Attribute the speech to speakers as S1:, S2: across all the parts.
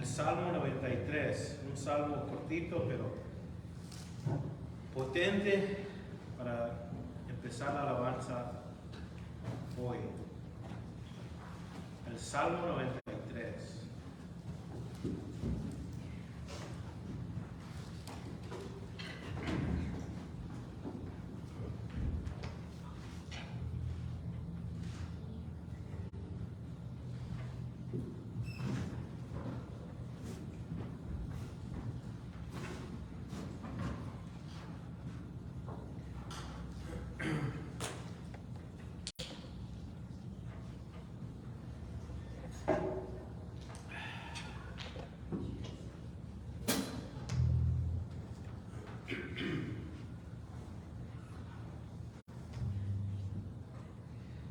S1: el Salmo 93, un salmo cortito pero potente para empezar la alabanza hoy. El Salmo 93.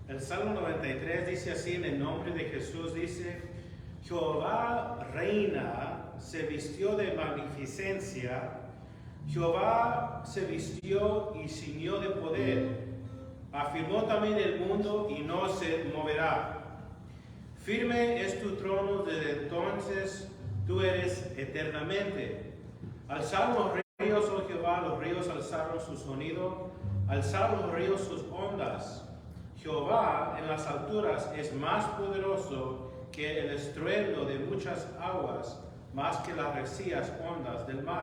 S1: El Salmo 93 dice así en el nombre de Jesús, dice: Jehová reina, se vistió de magnificencia, Jehová se vistió y ciñó de poder, afirmó también el mundo y no se moverá. Firme es tu trono desde entonces, tú eres eternamente. Alzaron los ríos, oh Jehová, los ríos alzaron su sonido, alzaron los ríos sus ondas. Jehová en las alturas es más poderoso que el estruendo de muchas aguas, más que las recias ondas del mar.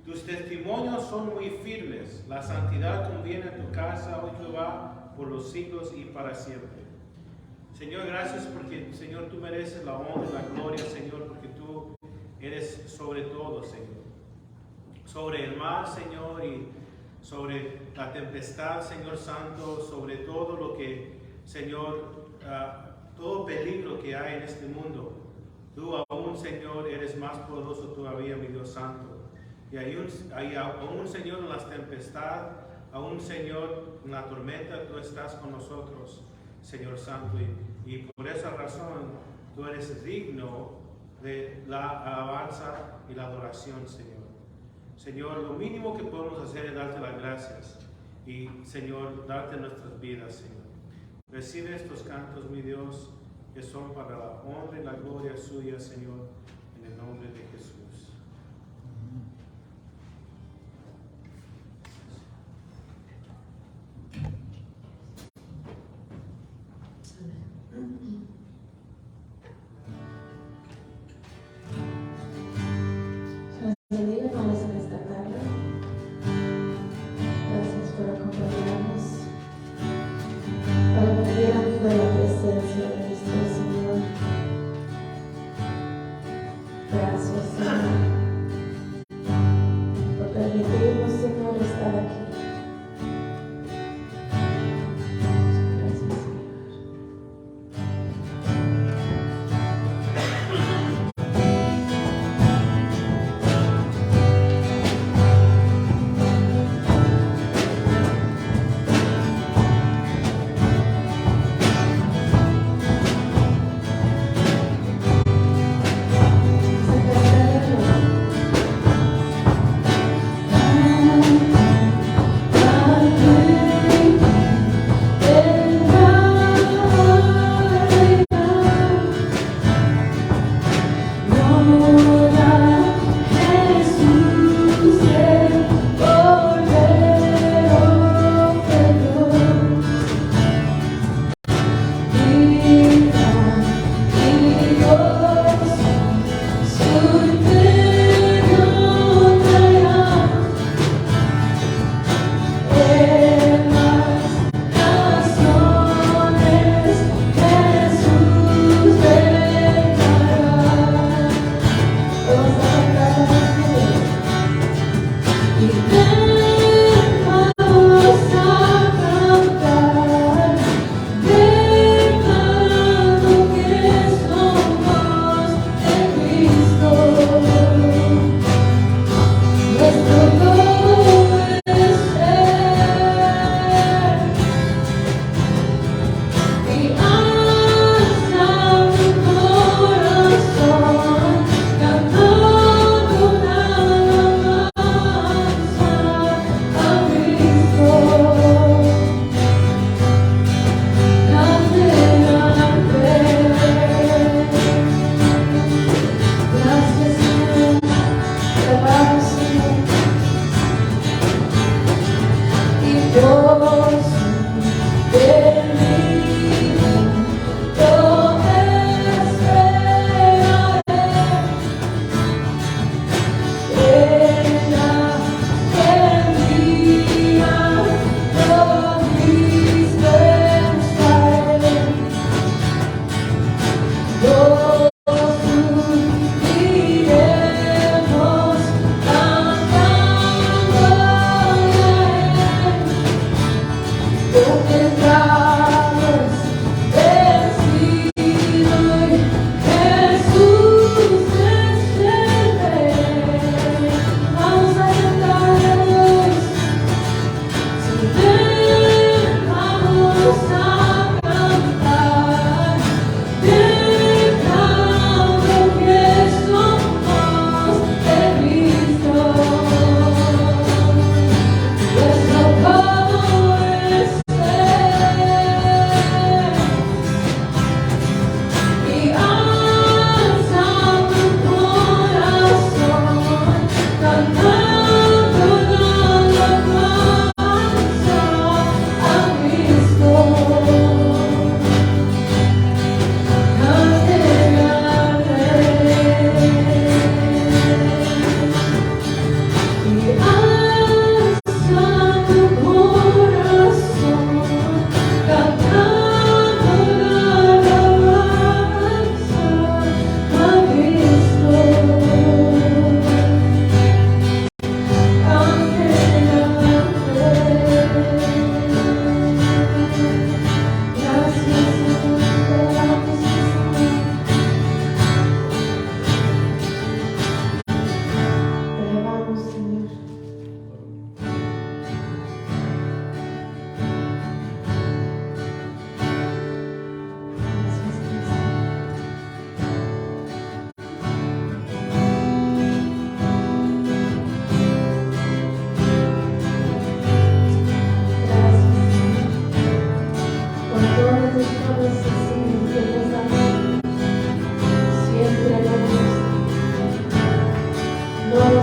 S1: Tus testimonios son muy firmes, la santidad conviene a tu casa, oh Jehová, por los siglos y para siempre. Señor, gracias porque, Señor, tú mereces la honra y la gloria, Señor, porque tú eres sobre todo, Señor. Sobre el mar, Señor, y sobre la tempestad, Señor Santo, sobre todo lo que, Señor, todo peligro que hay en este mundo. Tú aún, Señor, eres más poderoso todavía, mi Dios Santo. Y aún, Señor, en las tempestades, aún, Señor, en la tormenta, tú estás con nosotros, Señor Santo. Y por esa razón, tú eres digno de la alabanza y la adoración, Señor. Señor, lo mínimo que podemos hacer es darte las gracias y, Señor, darte nuestras vidas, Señor. Recibe estos cantos, mi Dios, que son para la honra y la gloria suya, Señor, en el nombre de Jesús.
S2: Bendiga en esta tarde. Gracias por acompañarnos para venir ante la presencia de nuestro Señor. Gracias, Señor, por permitirnos, Señor, estar aquí. Gracias, Señor. Se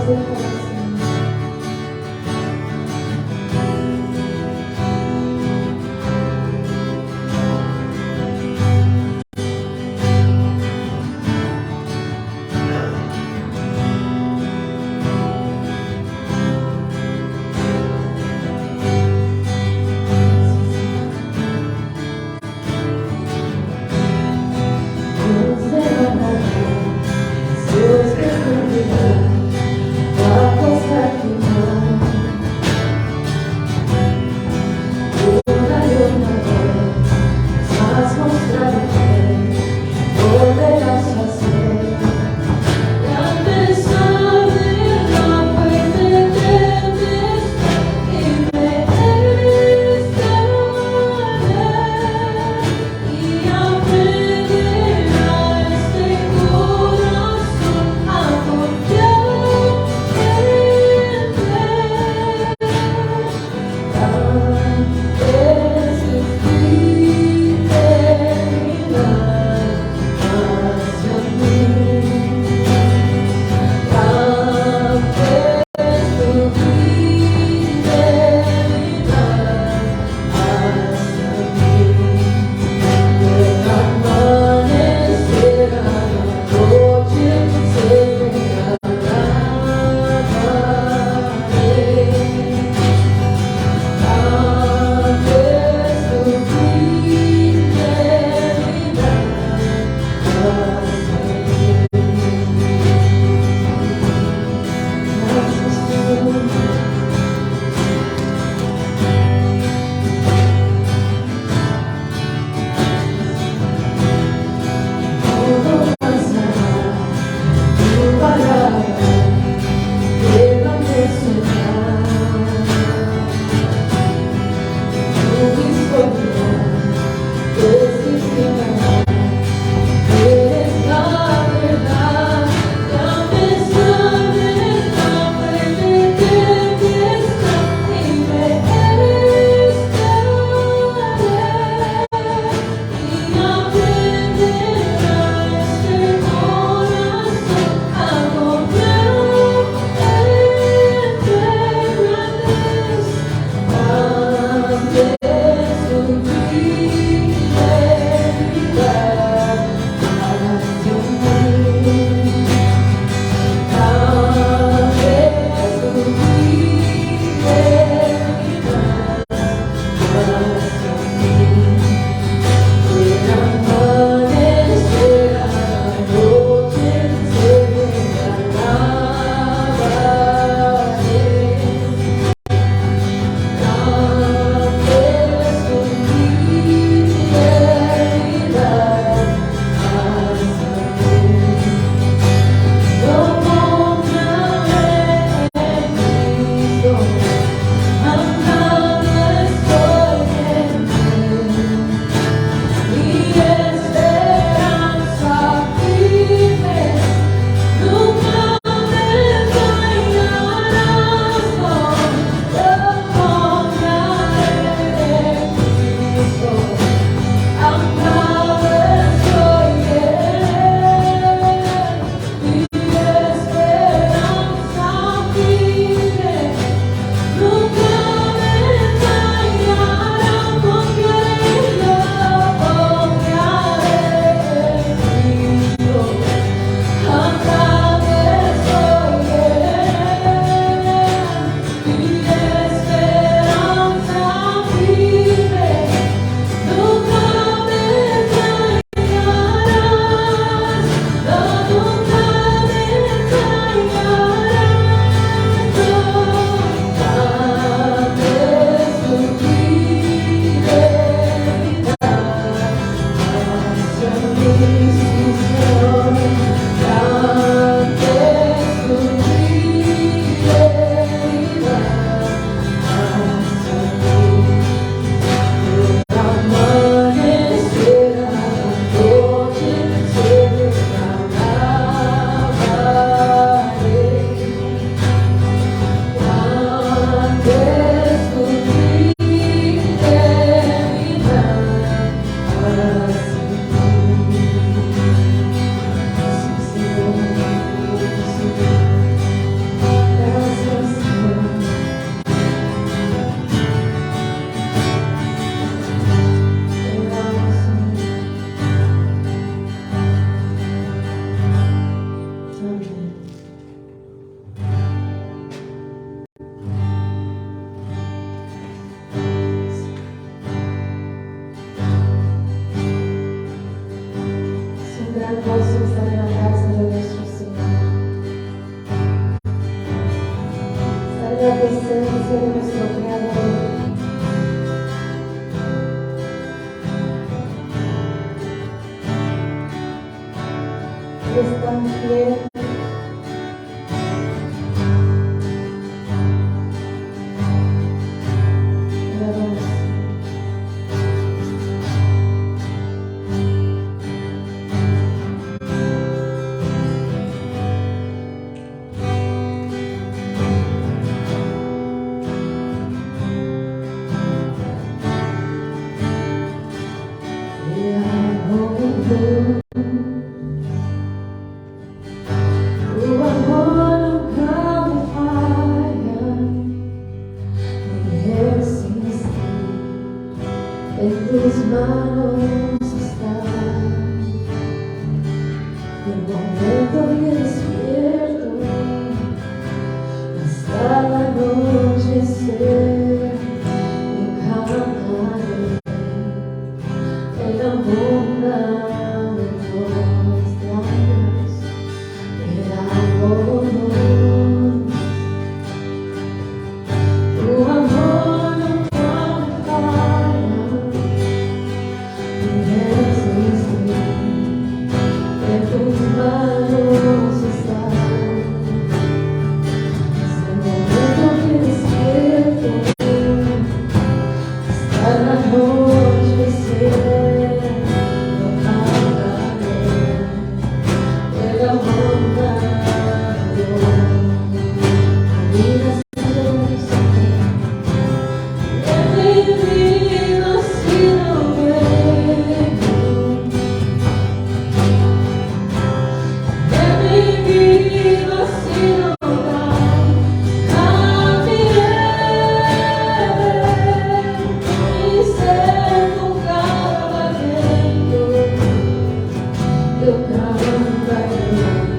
S2: Jesús, que eres tan fiel. En tus manos está el momento que despierto hasta el anochecer. Yo cantaré en la bondad de tus labios, el amor. Tu amor nunca falla. En tus manos está, es el momento que despierto hasta la noche. Yo cantaré el amor de Dios. Mira, yo cantaré.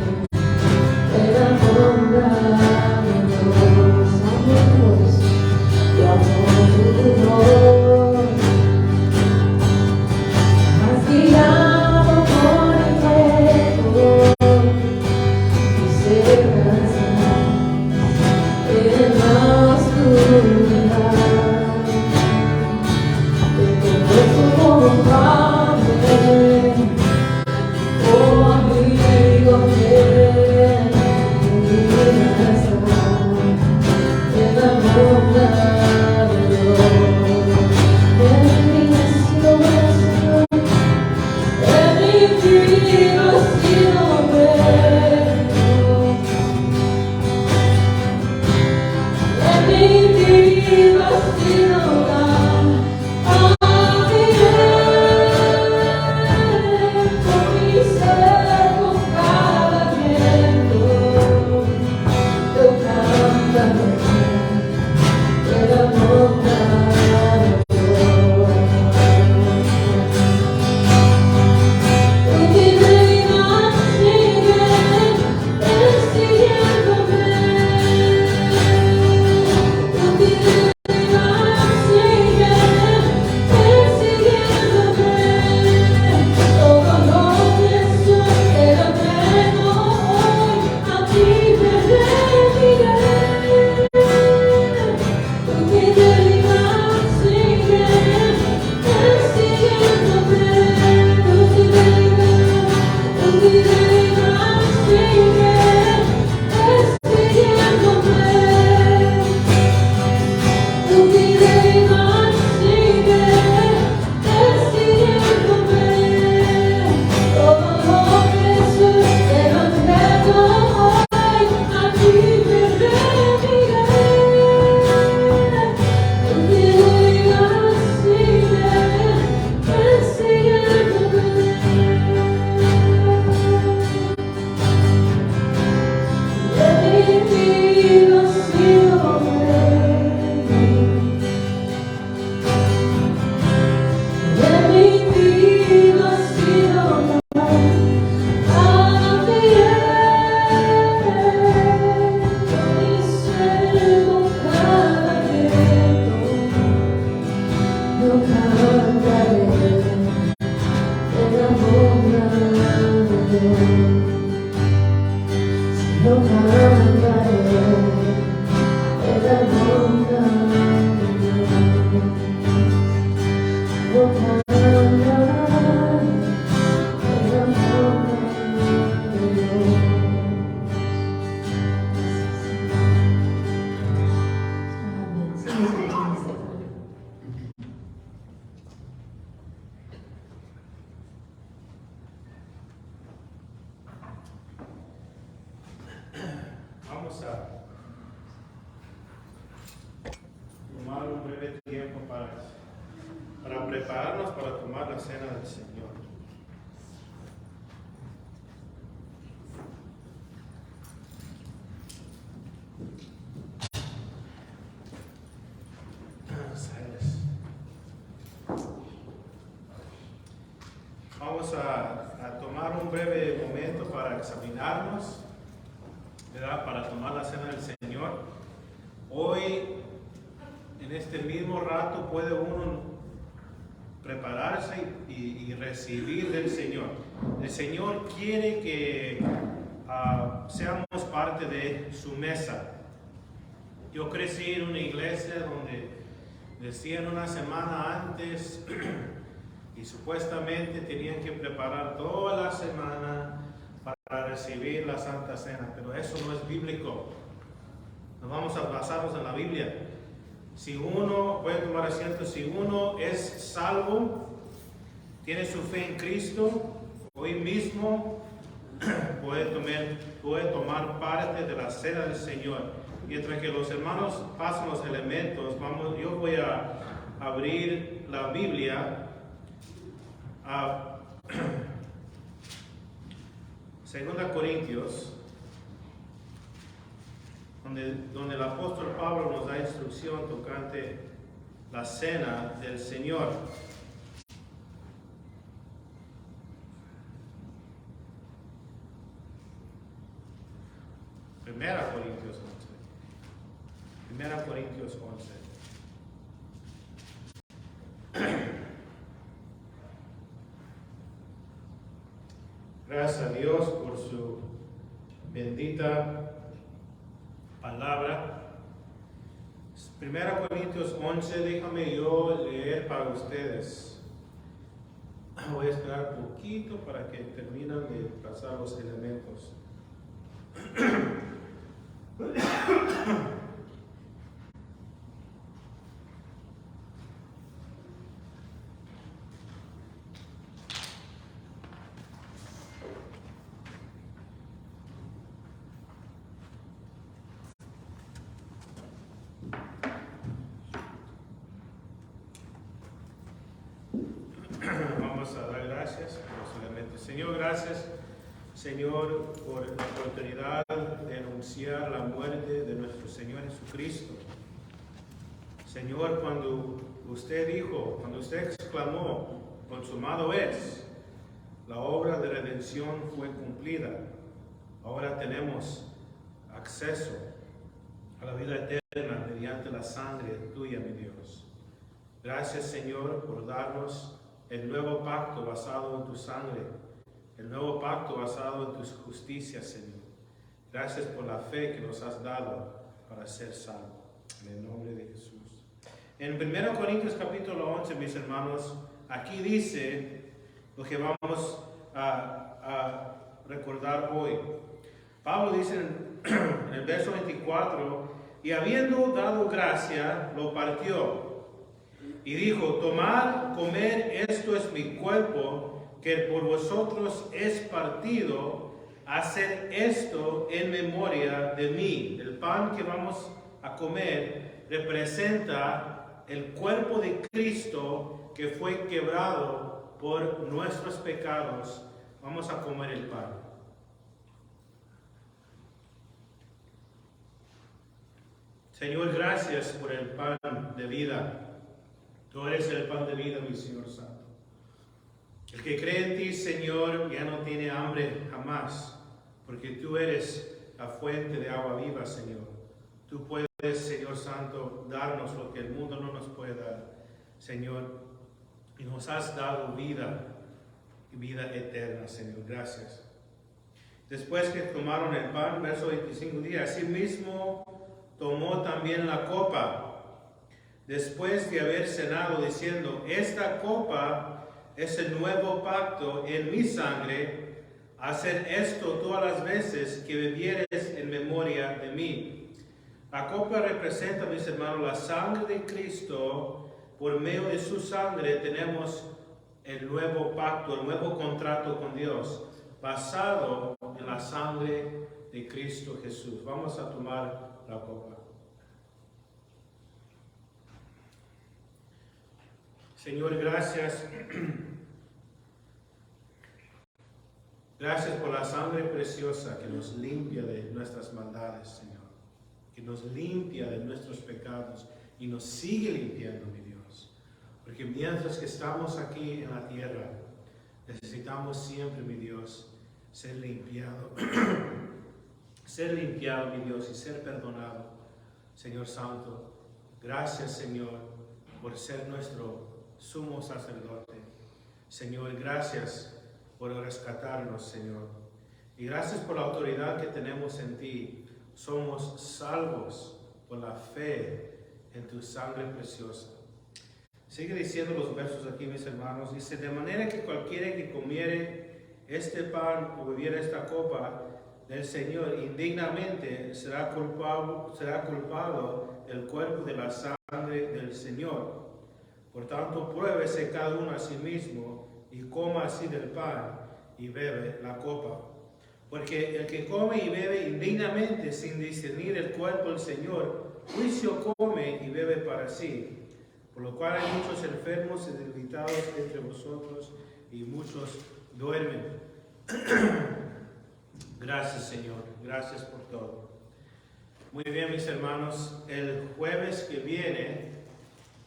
S1: Cena del Señor. Silas. Vamos a tomar un breve momento para examinarnos, ¿verdad? Para tomar la Cena del Señor. Hoy, en este mismo rato, puede uno prepararse y recibir del Señor. El Señor quiere que seamos parte de su mesa. Yo crecí en una iglesia donde decían una semana antes y supuestamente tenían que preparar toda la semana para recibir la Santa Cena, pero eso no es bíblico. Nos vamos a basarnos en la Biblia. Si uno, puede tomar asiento, si uno es salvo, tiene su fe en Cristo, hoy mismo puede tomar parte de la Cena del Señor. Mientras que los hermanos pasan los elementos, yo voy a abrir la Biblia a 2 Corintios. Donde el apóstol Pablo nos da instrucción tocante la cena del Señor. Primera Corintios 11. Gracias a Dios por su bendita palabra. 1 Corintios 11, déjame yo leer para ustedes. Voy a esperar un poquito para que terminen de pasar los elementos. Vamos a dar gracias por los elementos. Señor, gracias, Señor, por la oportunidad de anunciar la muerte de nuestro Señor Jesucristo. Señor, cuando usted exclamó, consumado es, la obra de redención fue cumplida. Ahora tenemos acceso a la vida eterna mediante la sangre tuya, mi Dios. Gracias, Señor, por darnos el nuevo pacto basado en tu sangre, el nuevo pacto basado en tus justicias, Señor. Gracias por la fe que nos has dado para ser salvos. En el nombre de Jesús. En 1 Corintios capítulo 11, mis hermanos, aquí dice lo que vamos a recordar hoy. Pablo dice en el verso 24, y habiendo dado gracia, lo partió. Y dijo, tomad, comer, esto es mi cuerpo, que por vosotros es partido, haced esto en memoria de mí. El pan que vamos a comer representa el cuerpo de Cristo que fue quebrado por nuestros pecados. Vamos a comer el pan. Señor, gracias por el pan de vida. Tú eres el pan de vida, mi Señor Santo. El que cree en ti, Señor, ya no tiene hambre jamás, porque tú eres la fuente de agua viva, Señor. Tú puedes, Señor Santo, darnos lo que el mundo no nos puede dar, Señor. Y nos has dado vida y vida eterna, Señor. Gracias. Después que tomaron el pan, verso 25 dice, asimismo tomó también la copa, después de haber cenado, diciendo, esta copa es el nuevo pacto en mi sangre, haced esto todas las veces que bebieres en memoria de mí. La copa representa, mis hermanos, la sangre de Cristo. Por medio de su sangre tenemos el nuevo pacto, el nuevo contrato con Dios, basado en la sangre de Cristo Jesús. Vamos a tomar la copa. Señor, gracias Gracias por la sangre preciosa que nos limpia de nuestras maldades, Señor. Que nos limpia de nuestros pecados y nos sigue limpiando, mi Dios. Porque mientras que estamos aquí en la tierra, necesitamos siempre, mi Dios, ser limpiado. Ser limpiado, mi Dios, y ser perdonado, Señor Santo. Gracias, Señor, por ser nuestro sumo sacerdote. Señor, gracias por rescatarnos, Señor. Y gracias por la autoridad que tenemos en ti. Somos salvos por la fe en tu sangre preciosa. Sigue diciendo los versos aquí, mis hermanos. Dice, de manera que cualquiera que comiere este pan o bebiera esta copa del Señor indignamente será culpado del cuerpo de la sangre del Señor. Por tanto, pruébese cada uno a sí mismo y coma así del pan y bebe la copa. Porque el que come y bebe indignamente sin discernir el cuerpo del Señor, juicio come y bebe para sí. Por lo cual hay muchos enfermos y debilitados entre vosotros y muchos duermen. Gracias, Señor. Gracias por todo. Muy bien, mis hermanos. El jueves que viene,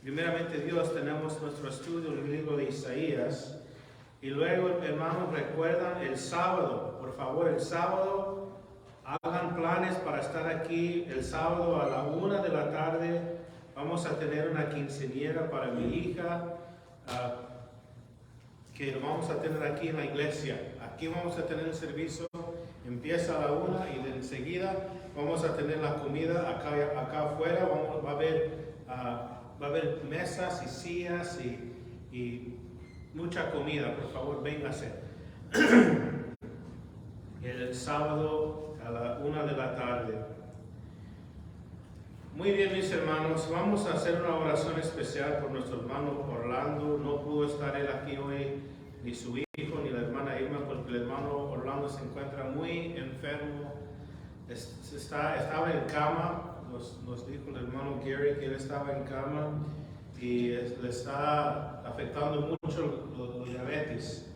S1: primeramente Dios, tenemos nuestro estudio del libro de Isaías. Y luego, hermanos, recuerdan el sábado. Por favor, el sábado, hagan planes para estar aquí. El sábado a la 1 de la tarde vamos a tener una quinceañera para mi hija. Que lo vamos a tener aquí en la iglesia. Aquí vamos a tener el servicio. Empieza a la 1 y de enseguida vamos a tener la comida acá afuera. Va a haber mesas y sillas y mucha comida. Por favor, véngase. El sábado a la 1 de la tarde. Muy bien, mis hermanos, vamos a hacer una oración especial por nuestro hermano Orlando. No pudo estar él aquí hoy, ni su hijo, ni la hermana Irma, porque el hermano Orlando se encuentra muy enfermo. Estaba en cama. Nos dijo el hermano Gary que él estaba en cama y le está afectando mucho la diabetes.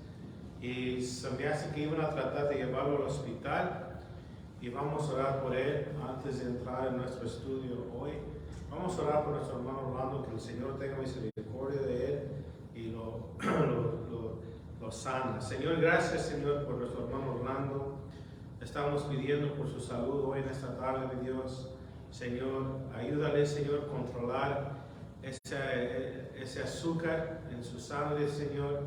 S1: Y se me hace que iban a tratar de llevarlo al hospital. Y vamos a orar por él antes de entrar en nuestro estudio hoy. Vamos a orar por nuestro hermano Orlando, que el Señor tenga misericordia de él y lo sana. Señor, gracias, Señor, por nuestro hermano Orlando. Estamos pidiendo por su salud hoy en esta tarde, mi Dios. Señor, ayúdale, Señor, a controlar ese azúcar en su sangre, Señor.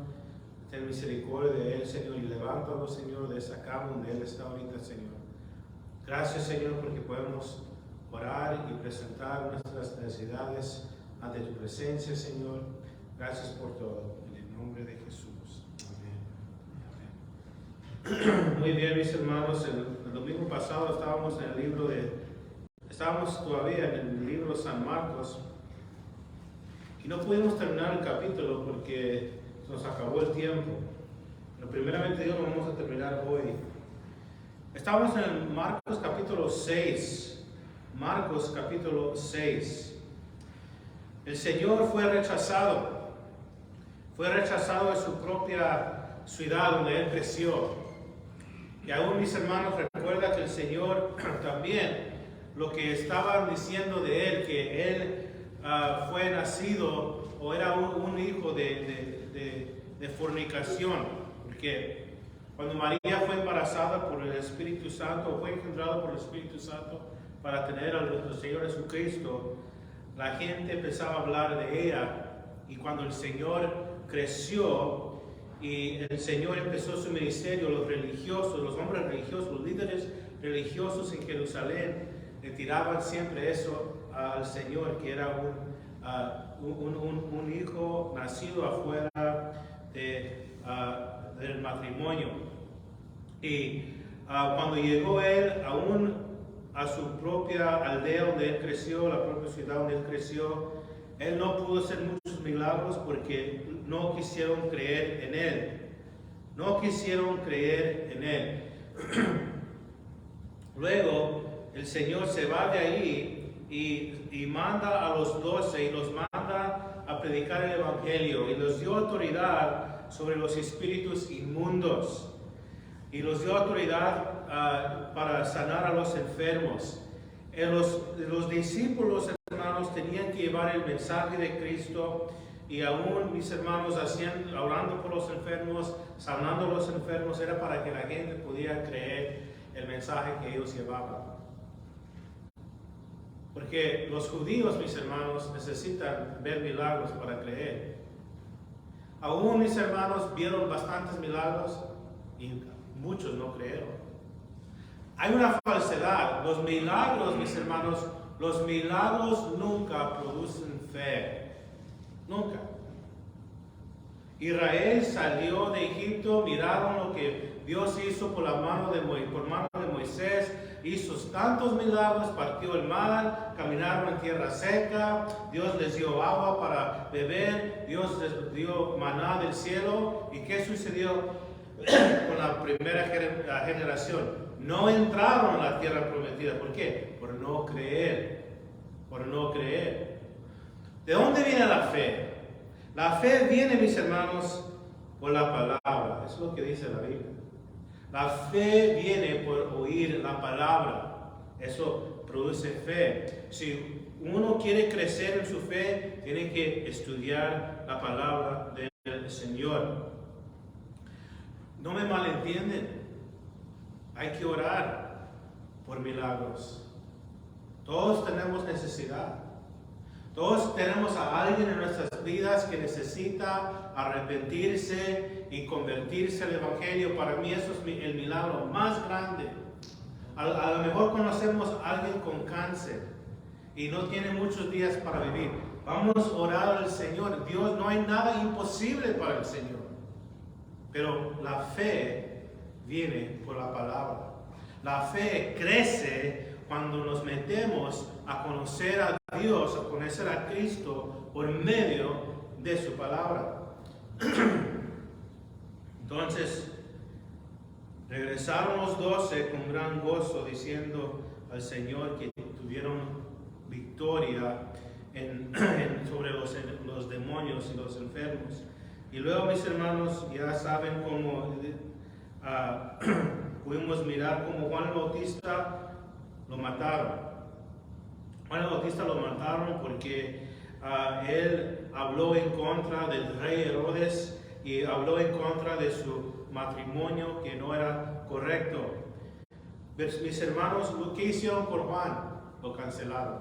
S1: Ten misericordia de él, Señor, y levántalo, Señor, de esa cama donde él está ahorita, Señor. Gracias, Señor, porque podemos orar y presentar nuestras necesidades ante tu presencia, Señor. Gracias por todo. En el nombre de Jesús. Amén. Amén. Muy bien, mis hermanos. El domingo pasado estábamos todavía en el libro de San Marcos. Y no pudimos terminar el capítulo porque nos acabó el tiempo. Pero primeramente Dios lo vamos a terminar hoy. Estamos en Marcos capítulo 6. Marcos capítulo 6. El Señor fue rechazado. Fue rechazado de su propia ciudad donde Él creció. Y aún, mis hermanos, recuerda que el Señor también, lo que estaban diciendo de Él, que Él fue nacido o era un hijo de fornicación. Porque cuando María fue embarazada por el Espíritu Santo, fue engendrada por el Espíritu Santo para tener a nuestro Señor Jesucristo, la gente empezaba a hablar de ella. Y cuando el Señor creció y el Señor empezó su ministerio, los religiosos, los hombres religiosos, los líderes religiosos en Jerusalén, le tiraban siempre eso al Señor, que era un hijo nacido afuera del matrimonio. Y cuando llegó él a su propia aldea donde él creció, la propia ciudad donde él creció, él no pudo hacer muchos milagros porque no quisieron creer en él. No quisieron creer en él. Luego el Señor se va de ahí y manda a los 12 y los manda a predicar el Evangelio y les dio autoridad sobre los espíritus inmundos. y los dio autoridad para sanar a los enfermos. Los discípulos, hermanos, tenían que llevar el mensaje de Cristo, y aún mis hermanos orando por los enfermos, sanando a los enfermos, era para que la gente pudiera creer el mensaje que ellos llevaban. Porque los judíos, mis hermanos, necesitan ver milagros para creer. Aún mis hermanos vieron bastantes milagros y muchos no creyeron. Hay una falsedad. Los milagros, mis hermanos, los milagros nunca producen fe. Nunca. Israel salió de Egipto, miraron lo que Dios hizo por mano de Moisés, hizo tantos milagros, partió el mar, caminaron en tierra seca, Dios les dio agua para beber, Dios les dio maná del cielo. ¿Y qué sucedió con la primera generación? No entraron a la tierra prometida. ¿Por qué? Por no creer. Por no creer. ¿De dónde viene la fe? La fe viene, mis hermanos, por la palabra. Eso es lo que dice la Biblia. La fe viene por oír la palabra. Eso produce fe. Si uno quiere crecer en su fe, tiene que estudiar la palabra del Señor. No me malentienden. Hay que orar por milagros. Todos tenemos necesidad. Todos tenemos a alguien en nuestras vidas que necesita arrepentirse y convertirse al Evangelio. Para mí eso es el milagro más grande. A lo mejor conocemos a alguien con cáncer y no tiene muchos días para vivir. Vamos a orar al Señor. Dios, no hay nada imposible para el Señor. Pero la fe viene por la palabra. La fe crece cuando nos metemos a conocer a Dios, a conocer a Cristo por medio de su palabra. Entonces, regresaron los 12 con gran gozo, diciendo al Señor que tuvieron victoria sobre los demonios y los enfermos. Y luego, mis hermanos, ya saben cómo pudimos mirar cómo Juan el Bautista lo mataron. Juan el Bautista lo mataron porque él habló en contra del rey Herodes y habló en contra de su matrimonio que no era correcto. Mis hermanos, lo que hicieron por Juan, lo cancelaron.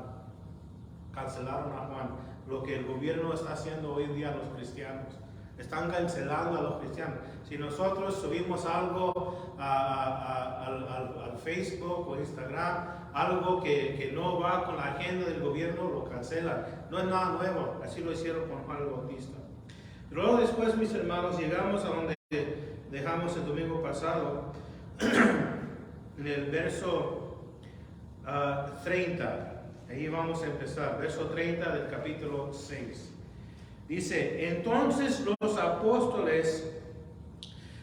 S1: Cancelaron a Juan. Lo que el gobierno está haciendo hoy en día a los cristianos. Están cancelando a los cristianos. Si nosotros subimos algo al Facebook o Instagram, algo que no va con la agenda del gobierno, lo cancelan. No es nada nuevo. Así lo hicieron con Juan el Bautista. Luego después, mis hermanos, llegamos a donde dejamos el domingo pasado, en el verso 30. Ahí vamos a empezar. Verso 30 del capítulo 6. Dice, entonces los apóstoles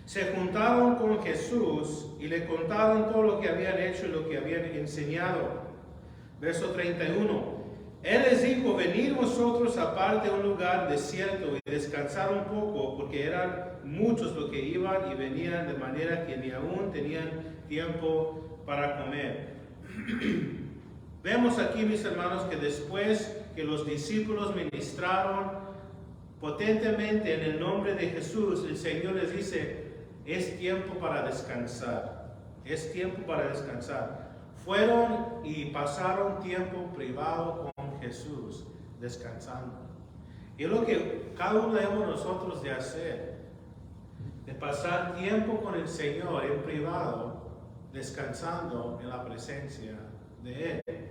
S1: se juntaron con Jesús y le contaron todo lo que habían hecho y lo que habían enseñado. Verso 31. Él les dijo, venid vosotros aparte a un lugar desierto y descansar un poco, porque eran muchos los que iban y venían, de manera que ni aún tenían tiempo para comer. Vemos aquí, mis hermanos, que después que los discípulos ministraron potentemente en el nombre de Jesús, el Señor les dice, es tiempo para descansar. Es tiempo para descansar. Fueron y pasaron tiempo privado con Jesús, descansando. Y es lo que cada uno debemos nosotros de hacer, de pasar tiempo con el Señor en privado, descansando en la presencia de Él.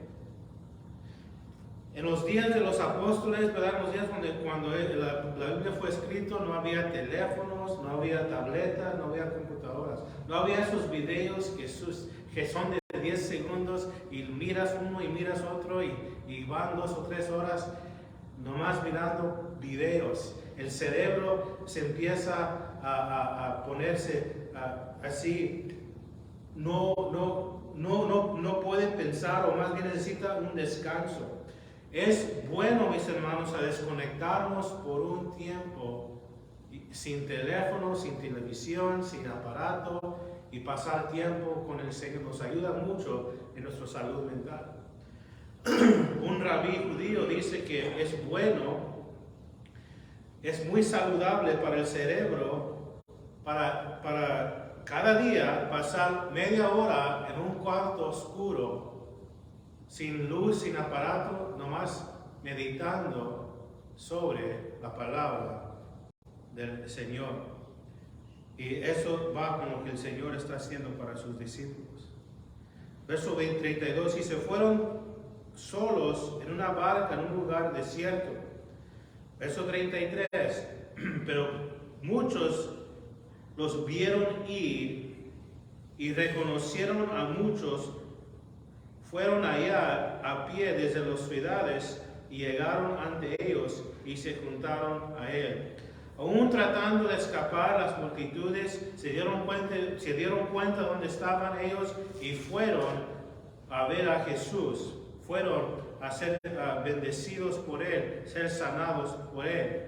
S1: En los días de los apóstoles, ¿verdad? En los días cuando la Biblia fue escrita, no había teléfonos, no había tabletas, no había computadoras, no había esos videos que son de 10 segundos y miras uno y miras otro y van 2 o 3 horas nomás mirando videos. El cerebro se empieza a ponerse así, no puede pensar, o más bien necesita un descanso. Es bueno, mis hermanos, a desconectarnos por un tiempo, sin teléfono, sin televisión, sin aparato, y pasar tiempo con el Señor nos ayuda mucho en nuestra salud mental. Un rabí judío dice que es bueno, es muy saludable para el cerebro, para cada día pasar media hora en un cuarto oscuro, sin luz, sin aparato, nomás meditando sobre la palabra del Señor. Y eso va con lo que el Señor está haciendo para sus discípulos. Verso 32, y se fueron solos en una barca en un lugar desierto. Verso 33, pero muchos los vieron ir y reconocieron a muchos, fueron allá a pie desde las ciudades y llegaron ante ellos y se juntaron a él. Aún tratando de escapar, las multitudes se dieron cuenta dónde estaban ellos y fueron a ver a Jesús. Fueron a ser bendecidos por él, ser sanados por él.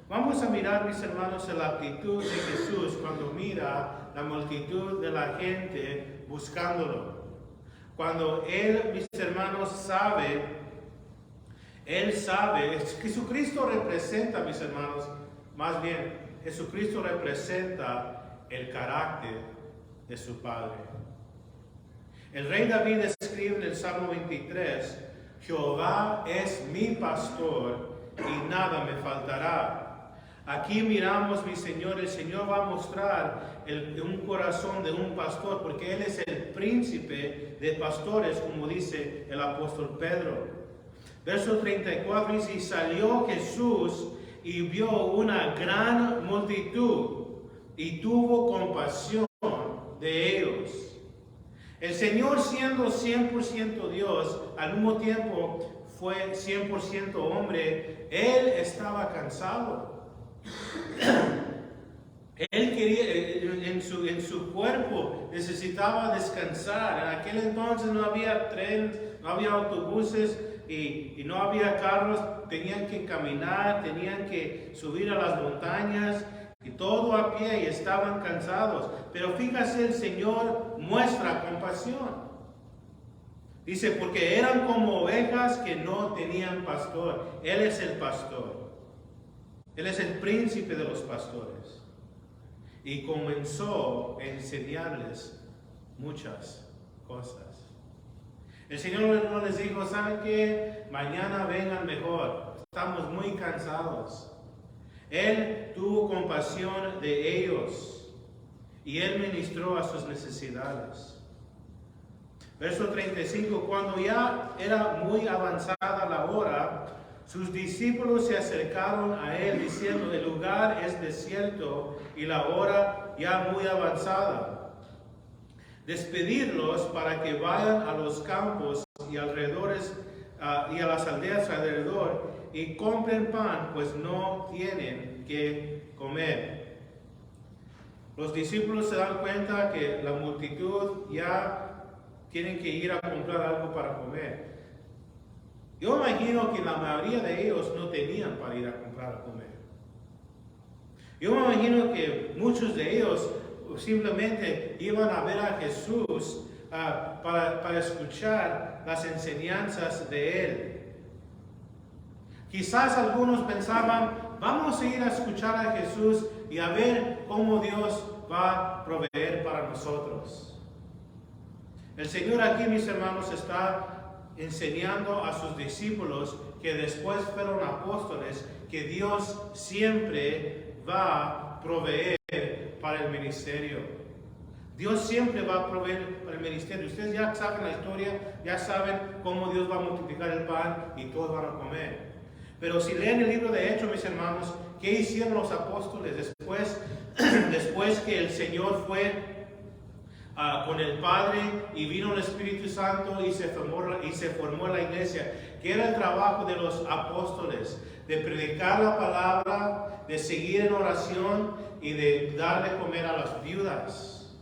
S1: Vamos a mirar, mis hermanos, la actitud de Jesús cuando mira la multitud de la gente buscándolo. Cuando él, mis hermanos, sabe, Jesucristo representa, mis hermanos, más bien, Jesucristo representa el carácter de su Padre. El rey David escribe en el Salmo 23, Jehová es mi pastor y nada me faltará. Aquí miramos, mi Señor, el Señor va a mostrar un corazón de un pastor, porque Él es el príncipe de pastores, como dice el apóstol Pedro. Verso 34 dice, y salió Jesús y vio una gran multitud y tuvo compasión de ellos. El Señor, siendo 100% Dios, al mismo tiempo fue 100% hombre, Él estaba cansado. Él quería, en su cuerpo necesitaba descansar. En aquel entonces no había tren, no había autobuses y no había carros. Tenían que caminar, tenían que subir a las montañas y todo a pie y estaban cansados. Pero fíjase, el Señor muestra compasión. Dice, porque eran como ovejas que no tenían pastor. Él es el pastor. Él es el príncipe de los pastores. Y comenzó a enseñarles muchas cosas. El Señor no les dijo, ¿saben qué? Mañana vengan mejor. Estamos muy cansados. Él tuvo compasión de ellos y Él ministró a sus necesidades. Verso 35, cuando ya era muy avanzada la hora, sus discípulos se acercaron a Él diciendo, el lugar es desierto y la hora ya muy avanzada. Despedirlos para que vayan a los campos y alrededores y a las aldeas alrededor y compren pan, pues no tienen que comer. Los discípulos se dan cuenta que la multitud ya tienen que ir a comprar algo para comer. Yo imagino que la mayoría de ellos no tenían para ir a comprar a comer. Yo me imagino que muchos de ellos simplemente iban a ver a Jesús para escuchar las enseñanzas de Él. Quizás algunos pensaban, vamos a ir a escuchar a Jesús y a ver cómo Dios va a proveer para nosotros. El Señor aquí, mis hermanos, está enseñando a sus discípulos que después fueron apóstoles, que Dios siempre va a proveer para el ministerio. Dios siempre va a proveer para el ministerio. Ustedes ya saben la historia, ya saben cómo Dios va a multiplicar el pan y todos van a comer. Pero si leen el libro de Hechos, mis hermanos, ¿qué hicieron los apóstoles después que el Señor fue con el Padre y vino el Espíritu Santo y se formó la iglesia? ¿Qué era el trabajo de los apóstoles? De predicar la palabra, de seguir en oración y de dar de comer a las viudas.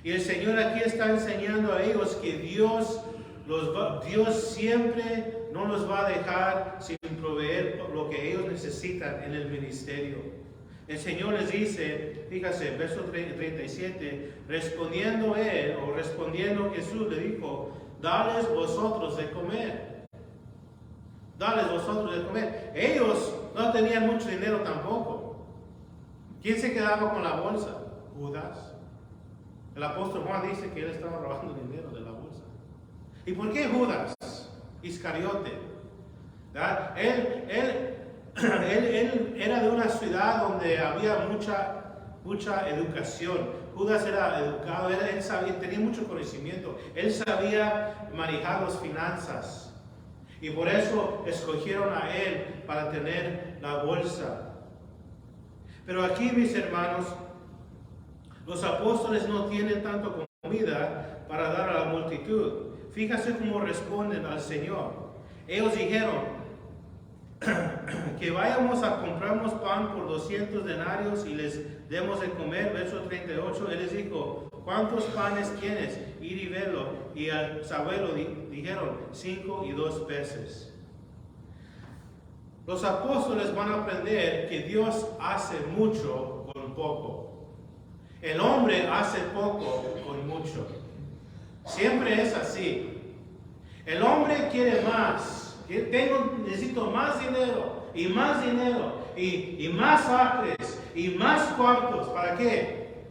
S1: Y el Señor aquí está enseñando a ellos que Dios siempre no los va a dejar sin proveer lo que ellos necesitan en el ministerio. El Señor les dice, fíjase, verso 37, respondiendo él, o respondiendo Jesús le dijo, dales vosotros de comer. Dales vosotros de comer. Ellos no tenían mucho dinero tampoco. ¿Quién se quedaba con la bolsa? Judas. El apóstol Juan dice que él estaba robando dinero de la bolsa. ¿Y por qué Judas Iscariote? ¿Verdad? Él era de una ciudad donde había mucha educación. Judas era educado, él sabía, tenía mucho conocimiento. Él sabía manejar las finanzas. Y por eso escogieron a él para tener la bolsa. Pero aquí, mis hermanos, los apóstoles no tienen tanto comida para dar a la multitud. Fíjate cómo responden al Señor. Ellos dijeron que vayamos a comprarnos pan por 200 denarios y les demos de comer. Verso 38, Él les dijo, ¿cuántos panes tienes? Ir y verlo. Y al saberlo dijeron, 5 y 2 peces. Los apóstoles van a aprender que Dios hace mucho con poco. El hombre hace poco con mucho. Siempre es así. El hombre quiere más. Necesito más dinero y más dinero y más acres y más cuartos. ¿Para qué?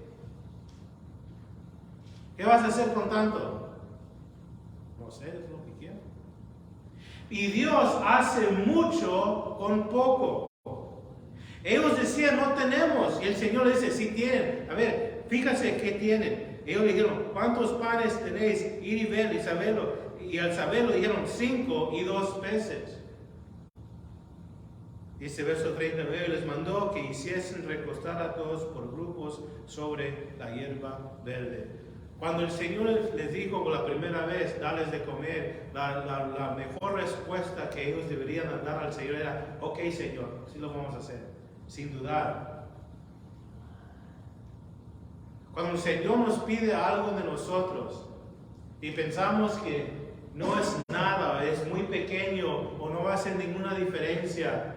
S1: ¿Qué vas a hacer con tanto? No sé, es lo que quiero. Y Dios hace mucho con poco. Ellos decían, no tenemos. Y el Señor les dice, sí tienen. A ver, fíjense qué tienen. Ellos dijeron, ¿cuántos panes tenéis? Ir y ver y saberlo. Y al saberlo dijeron 5 y 2 peces. Dice verso 39, les mandó que hiciesen recostar a todos por grupos sobre la hierba verde. Cuando el Señor les dijo por la primera vez, darles de comer, la mejor respuesta que ellos deberían dar al Señor era, ok Señor, sí lo vamos a hacer, sin dudar. Cuando el Señor nos pide algo de nosotros y pensamos que no es nada, es muy pequeño o no va a hacer ninguna diferencia,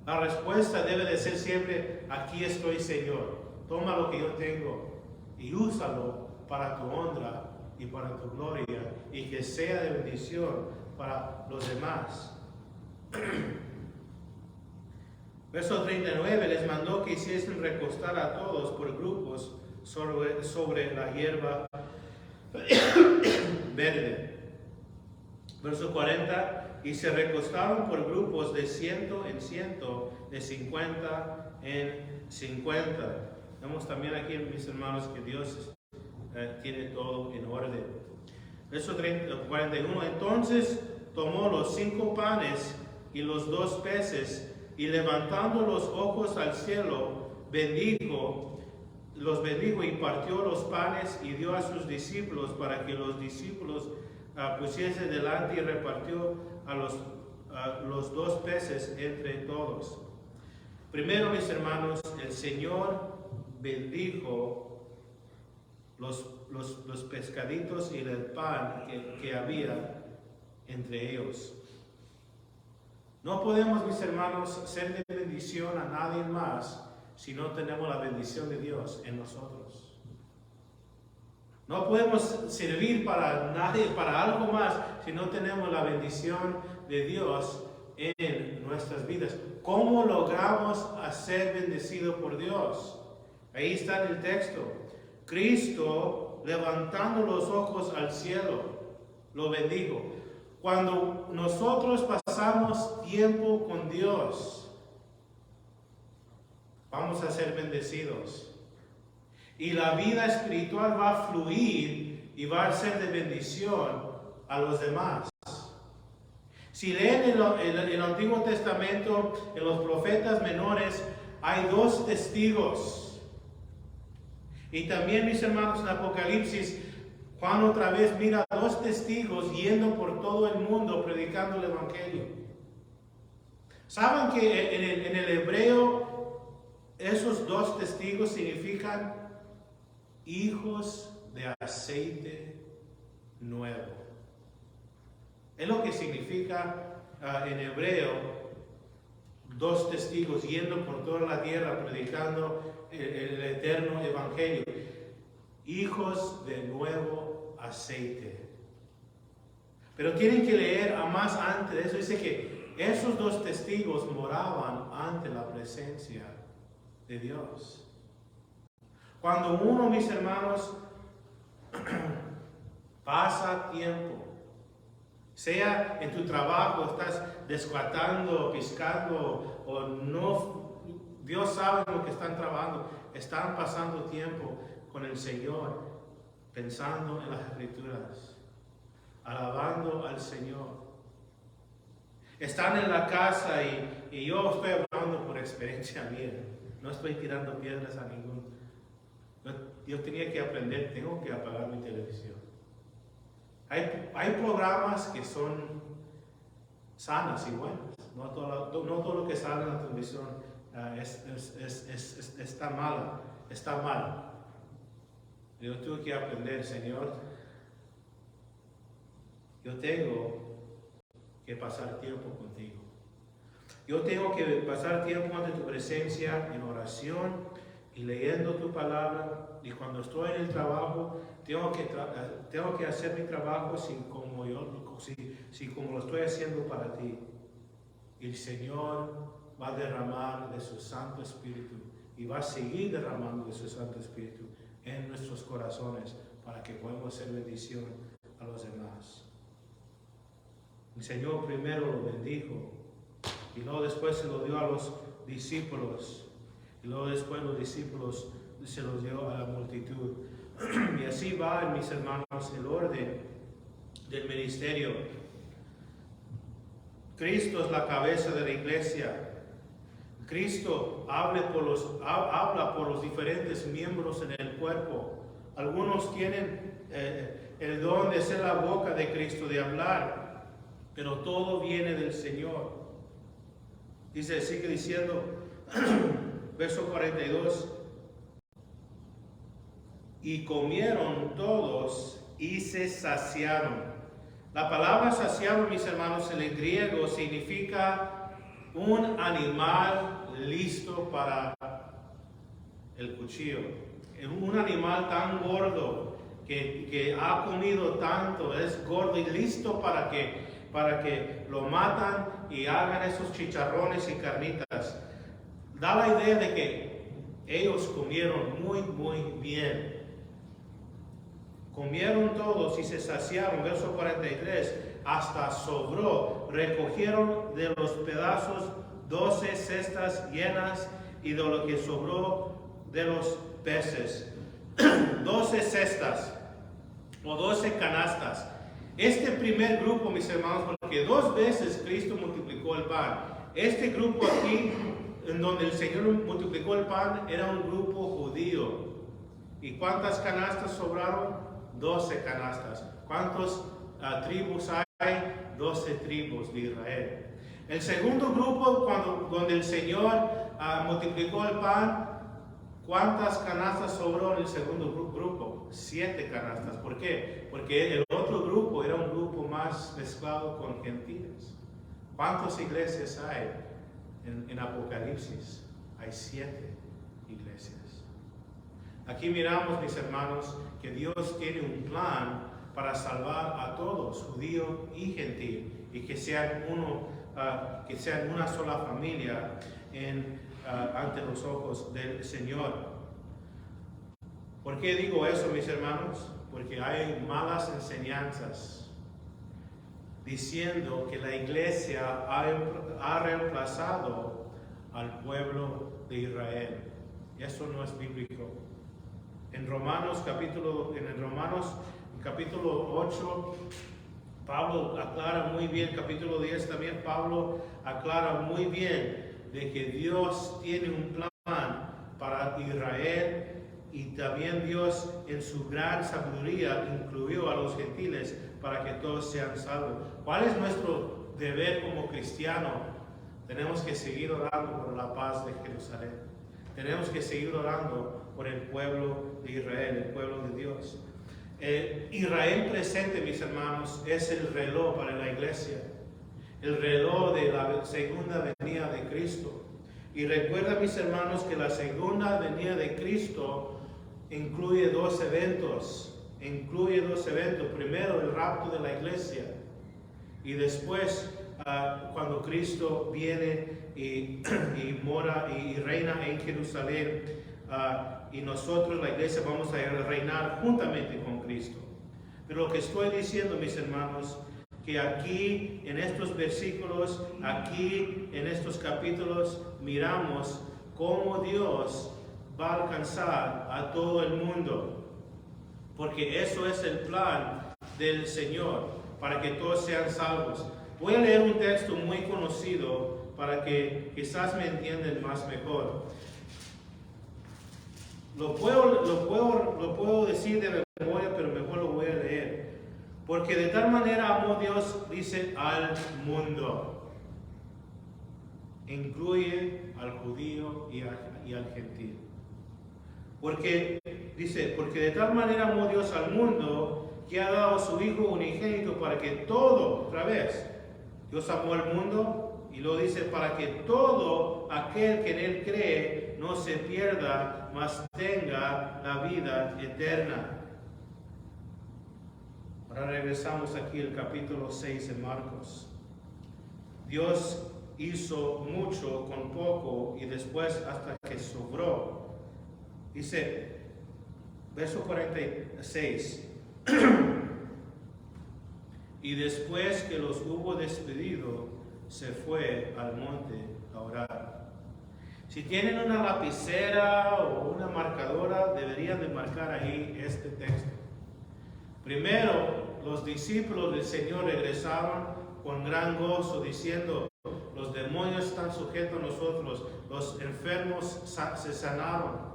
S1: la respuesta debe de ser siempre, aquí estoy Señor, toma lo que yo tengo y úsalo para tu honra y para tu gloria y que sea de bendición para los demás. Verso 39, les mandó que hiciesen recostar a todos por grupos sobre la hierba verde. Verso 40, y se recostaron por grupos de 100 en 100, de 50 en 50. Vemos también aquí, mis hermanos, que Dios tiene todo en orden. Verso 41, entonces tomó los 5 panes y los 2 peces, y levantando los ojos al cielo, los bendijo y partió los panes y dio a sus discípulos para que los discípulos pusiese delante y repartió a los 2 peces entre todos. Primero, mis hermanos, el Señor bendijo los pescaditos y el pan que había entre ellos. No podemos, mis hermanos, ser de bendición a nadie más si no tenemos la bendición de Dios en nosotros. No podemos servir para nadie, para algo más, si no tenemos la bendición de Dios en nuestras vidas. ¿Cómo logramos ser bendecidos por Dios? Ahí está en el texto. Cristo, levantando los ojos al cielo, lo bendijo. Cuando nosotros pasamos tiempo con Dios, vamos a ser bendecidos. Y la vida espiritual va a fluir y va a ser de bendición a los demás. Si leen el Antiguo Testamento, en los profetas menores, hay 2 testigos. Y también, mis hermanos, en Apocalipsis, Juan otra vez mira a 2 testigos yendo por todo el mundo predicando el Evangelio. ¿Saben que en el hebreo esos 2 testigos significan hijos de aceite nuevo? Es lo que significa en hebreo 2 testigos yendo por toda la tierra predicando el eterno evangelio. Hijos de nuevo aceite. Pero tienen que leer a más antes de eso. Dice que esos 2 testigos moraban ante la presencia de Dios. Cuando uno, mis hermanos, pasa tiempo, sea en tu trabajo, estás descuatando, piscando, o no, Dios sabe lo que están trabajando, están pasando tiempo con el Señor, pensando en las Escrituras, alabando al Señor. Están en la casa y yo estoy hablando por experiencia mía, no estoy tirando piedras a ninguno. Yo tenía que aprender, tengo que apagar mi televisión. Hay programas que son sanas y buenas. No todo lo que sale en la televisión está mal. Yo tuve que aprender, Señor, yo tengo que pasar tiempo contigo. Yo tengo que pasar tiempo ante tu presencia en oración y leyendo tu palabra. Y cuando estoy en el trabajo, tengo que hacer mi trabajo como lo estoy haciendo para ti. Y el Señor va a derramar de su Santo Espíritu y va a seguir derramando de su Santo Espíritu en nuestros corazones para que podamos hacer bendición a los demás. El Señor primero lo bendijo y luego después se lo dio a los discípulos y luego después los discípulos se los dio a la multitud. Y así va, mis hermanos, el orden del ministerio. Cristo es la cabeza de la iglesia. Cristo habla por los diferentes miembros en el cuerpo. Algunos tienen el don de ser la boca de Cristo, de hablar, pero todo viene del Señor. Sigue diciendo, verso 42, y comieron todos y se saciaron. La palabra saciaron, mis hermanos, en el griego significa un animal listo para el cuchillo. Un animal tan gordo que ha comido tanto, es gordo y listo para que lo matan y hagan esos chicharrones y carnitas. Da la idea de que ellos comieron muy, muy bien. Comieron todos y se saciaron, verso 43, hasta sobró. Recogieron de los pedazos 12 cestas llenas y de lo que sobró de los peces. 12 cestas o 12 canastas. Este primer grupo, mis hermanos, porque 2 veces Cristo multiplicó el pan. Este grupo aquí, en donde el Señor multiplicó el pan, era un grupo judío. ¿Y cuántas canastas sobraron? 12 canastas. ¿Cuántas tribus hay? 12 tribus de Israel. El segundo grupo, donde el Señor multiplicó el pan, ¿cuántas canastas sobró en el segundo grupo? 7 canastas. ¿Por qué? Porque el otro grupo era un grupo más mezclado con gentiles. ¿Cuántas iglesias hay en Apocalipsis? Hay 7 iglesias. Aquí miramos, mis hermanos, que Dios tiene un plan para salvar a todos, judío y gentil, y que sean una sola familia ante los ojos del Señor. ¿Por qué digo eso, mis hermanos? Porque hay malas enseñanzas diciendo que la iglesia ha reemplazado al pueblo de Israel. Eso no es bíblico. En Romanos capítulo 8, Pablo aclara muy bien, capítulo 10 también, Pablo aclara muy bien de que Dios tiene un plan para Israel y también Dios en su gran sabiduría incluyó a los gentiles para que todos sean salvos. ¿Cuál es nuestro deber como cristiano? Tenemos que seguir orando por la paz de Jerusalén. Tenemos que seguir orando por el pueblo de Israel, el pueblo de Dios. Israel presente, mis hermanos, es el reloj para la iglesia. el reloj de la segunda venida de Cristo. Y recuerda, mis hermanos, que la segunda venida de Cristo incluye dos eventos. Primero, el rapto de la iglesia. Y después, cuando Cristo viene y mora y reina en Jerusalén, y nosotros, la iglesia, vamos a reinar juntamente con Cristo. Pero lo que estoy diciendo, mis hermanos, que aquí en estos versículos, aquí en estos capítulos, miramos cómo Dios va a alcanzar a todo el mundo. Porque eso es el plan del Señor, para que todos sean salvos. Voy a leer un texto muy conocido para que quizás me entiendan más mejor. Lo puedo decir de memoria, pero mejor lo voy a leer. Porque de tal manera amó Dios, dice, al mundo. Incluye al judío y al gentil. Porque de tal manera amó Dios al mundo, que ha dado a su Hijo unigénito para que todo, otra vez, Dios amó al mundo, y luego dice, para que todo aquel que en Él cree no se pierda, mas tenga la vida eterna. Ahora regresamos aquí al capítulo 6 de Marcos. Dios hizo mucho con poco y después hasta que sobró. Dice, verso 46. Y después que los hubo despedido, se fue al monte a orar. Si tienen una lapicera o una marcadora, deberían de marcar ahí este texto. Primero, los discípulos del Señor regresaron con gran gozo, diciendo, los demonios están sujetos a nosotros, los enfermos se sanaron.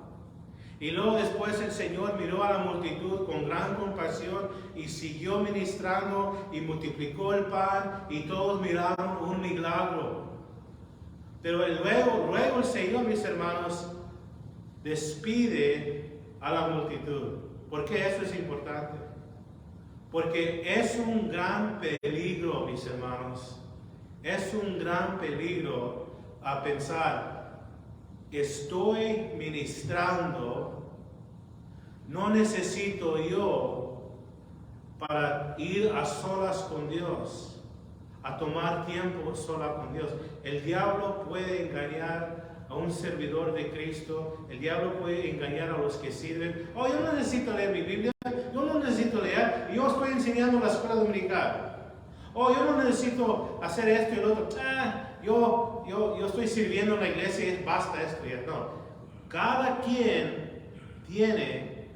S1: Y luego después el Señor miró a la multitud con gran compasión y siguió ministrando y multiplicó el pan y todos miraron un milagro. Pero luego el Señor, mis hermanos, despide a la multitud. ¿Por qué eso es importante? Porque es un gran peligro, mis hermanos. Es un gran peligro a pensar. Estoy ministrando, no necesito yo para ir a solas con Dios, a tomar tiempo sola con Dios. El diablo puede engañar a un servidor de Cristo, el diablo puede engañar a los que sirven. Oh, yo no necesito leer mi Biblia, yo no necesito leer, yo estoy enseñando la escuela dominical. Oh, yo no necesito hacer esto y lo otro. Yo estoy sirviendo en la iglesia y basta esto ya. No. Cada quien tiene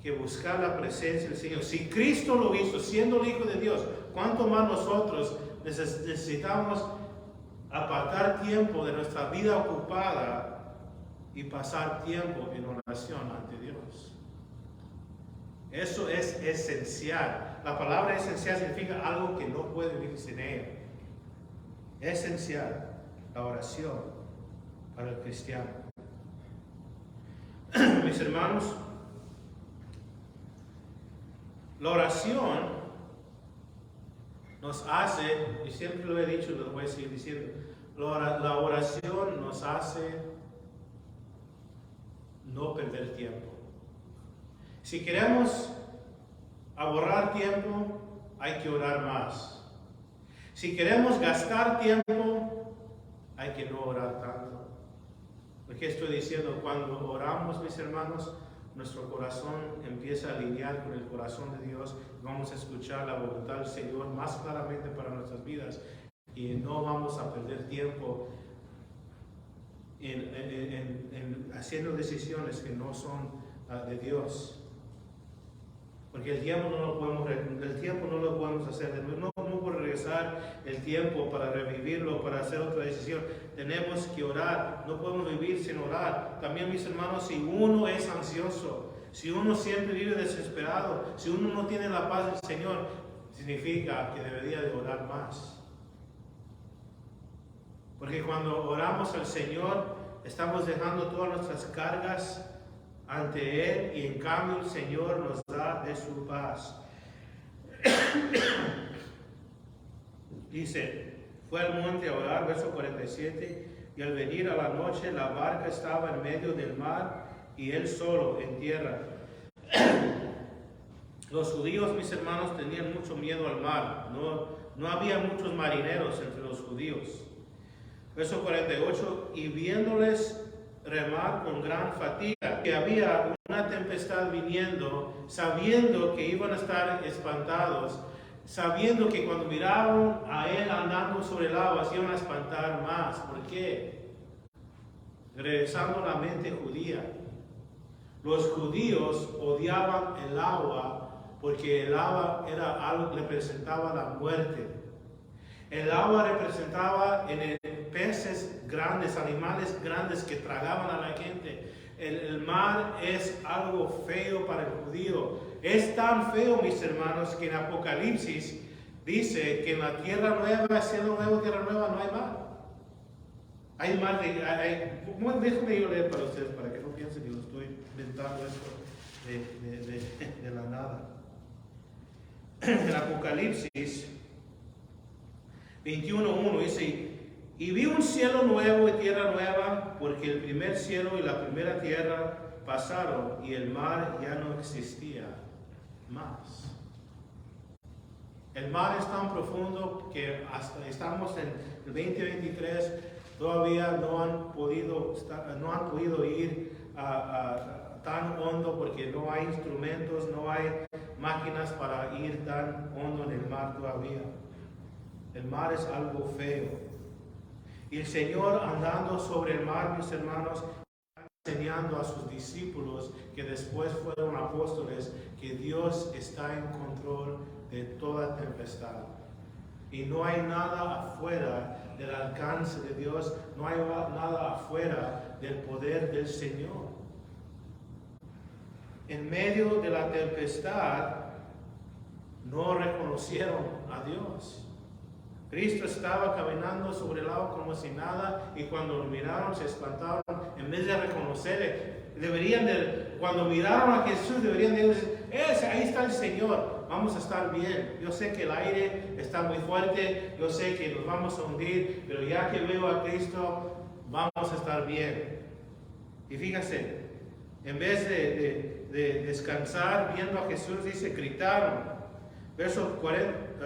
S1: que buscar la presencia del Señor. Si Cristo lo hizo, siendo el Hijo de Dios, ¿cuánto más nosotros necesitamos apartar tiempo de nuestra vida ocupada y pasar tiempo en oración ante Dios? Eso es esencial. La palabra esencial significa algo que no puede vivir sin ella. Esencial, la oración para el cristiano. Mis hermanos, la oración nos hace, y siempre lo he dicho y lo voy a seguir diciendo, la oración nos hace no perder tiempo. Si queremos ahorrar tiempo, hay que orar más. Si queremos gastar tiempo, hay que no orar tanto. ¿Por qué estoy diciendo? Cuando oramos, mis hermanos, nuestro corazón empieza a alinear con el corazón de Dios. Vamos a escuchar la voluntad del Señor más claramente para nuestras vidas. Y no vamos a perder tiempo en haciendo decisiones que no son de Dios. Porque el tiempo no lo podemos hacer. No podemos regresar el tiempo para revivirlo, para hacer otra decisión. Tenemos que orar. No podemos vivir sin orar. También, mis hermanos, si uno es ansioso, si uno siempre vive desesperado, si uno no tiene la paz del Señor, significa que debería de orar más. Porque cuando oramos al Señor, estamos dejando todas nuestras cargas ante Él, y en cambio el Señor nos da de su paz. Dice, Fue al monte a orar, verso 47, y al venir a la noche la barca estaba en medio del mar y él solo en tierra. Los judíos, mis hermanos, tenían mucho miedo al mar. No había muchos marineros entre los judíos. Verso 48, y viéndoles remar con gran fatiga, que había una tempestad viniendo, sabiendo que iban a estar espantados, sabiendo que cuando miraron a él andando sobre el agua se iban a espantar más. ¿Por qué? Regresando a la mente judía. Los judíos odiaban el agua porque el agua era algo que representaba la muerte. El agua representaba peces grandes, animales grandes que tragaban a la gente. El mar es algo feo para el judío. Es tan feo, mis hermanos, que en Apocalipsis dice que en la tierra nueva, cielo nuevo, tierra nueva, no hay mar. Hay mar déjame yo leer para ustedes, para que no piensen que lo estoy inventando esto de la nada. En Apocalipsis 21:1 dice, y vi un cielo nuevo y tierra nueva, porque el primer cielo y la primera tierra pasaron y el mar ya no existía más. El mar es tan profundo que hasta estamos en el 2023, todavía no han podido ir tan hondo porque no hay instrumentos, no hay máquinas para ir tan hondo en el mar todavía. El mar es algo feo. Y el Señor andando sobre el mar, mis hermanos, enseñando a sus discípulos que después fueron apóstoles que Dios está en control de toda tempestad. Y no hay nada afuera del alcance de Dios, no hay nada afuera del poder del Señor. En medio de la tempestad no reconocieron a Dios. Cristo estaba caminando sobre el agua como si nada, y cuando lo miraron se espantaron. En vez de reconocerle, cuando miraron a Jesús, deberían de decir, ahí está el Señor, vamos a estar bien. Yo sé que el aire está muy fuerte, yo sé que nos vamos a hundir, pero ya que veo a Cristo, vamos a estar bien. Y fíjense, en vez de descansar viendo a Jesús, dice, gritaron. Verso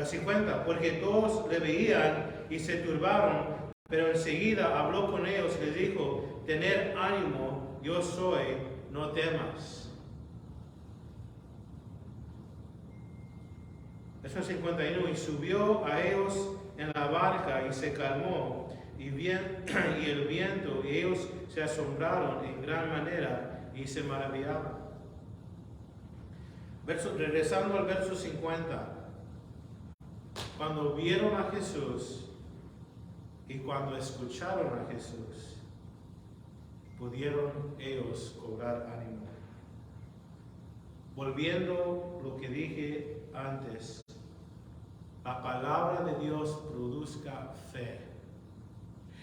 S1: 50, porque todos le veían y se turbaron, pero enseguida habló con ellos y les dijo, tened ánimo, yo soy, no temas. Verso 51, y subió a ellos en la barca y se calmó, y el viento, y ellos se asombraron en gran manera y se maravillaron. Regresando al verso 50, cuando vieron a Jesús y cuando escucharon a Jesús, pudieron ellos cobrar ánimo. Volviendo lo que dije antes, la palabra de Dios produzca fe.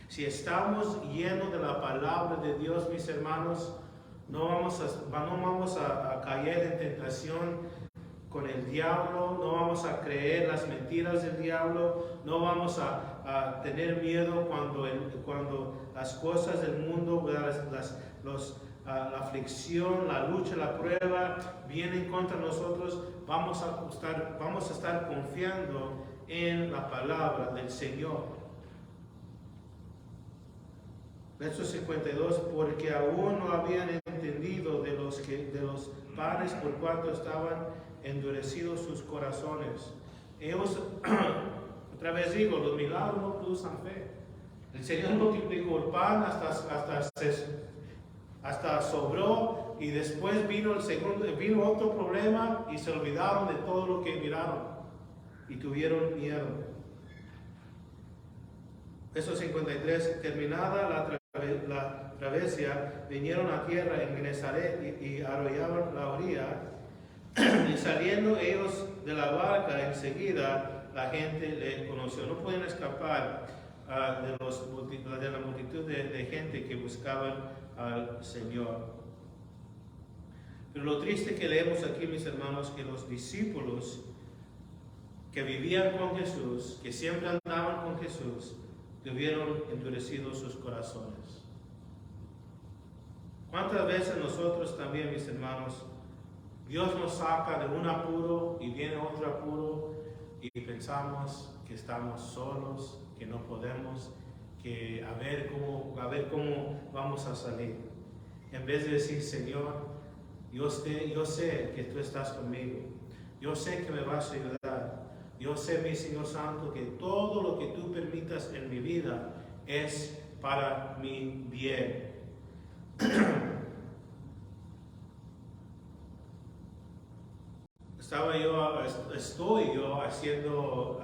S1: Si estamos llenos de la palabra de Dios, mis hermanos, no vamos a caer en tentación con el diablo, no vamos a creer las mentiras del diablo, no vamos a tener miedo cuando las cosas del mundo, la aflicción, la lucha, la prueba vienen contra nosotros. Vamos a estar confiando en la palabra del Señor. Verso 52, porque aún no habían entendido de los panes por cuanto estaban endurecidos sus corazones. Ellos, otra vez digo, los milagros no producen fe. El Señor multiplicó el pan hasta sobró, y después vino otro problema y se olvidaron de todo lo que miraron y tuvieron miedo. Verso 53, terminada la travesía, vinieron a tierra en Genesaret y arrollaron la orilla, y saliendo ellos de la barca, enseguida la gente le conoció. No pueden escapar de la multitud de gente que buscaban al Señor. Pero lo triste que leemos aquí, mis hermanos, que los discípulos que vivían con Jesús, que siempre andaban con Jesús, tuvieron endurecidos sus corazones. ¿Cuántas veces nosotros también, mis hermanos, Dios nos saca de un apuro y viene otro apuro y pensamos que estamos solos, que no podemos, que a ver cómo vamos a salir? En vez de decir, Señor, yo sé que tú estás conmigo, yo sé que me vas a ayudar, yo sé, mi Señor Santo, que todo lo que tú permitas en mi vida es para mi bien. Estoy yo haciendo,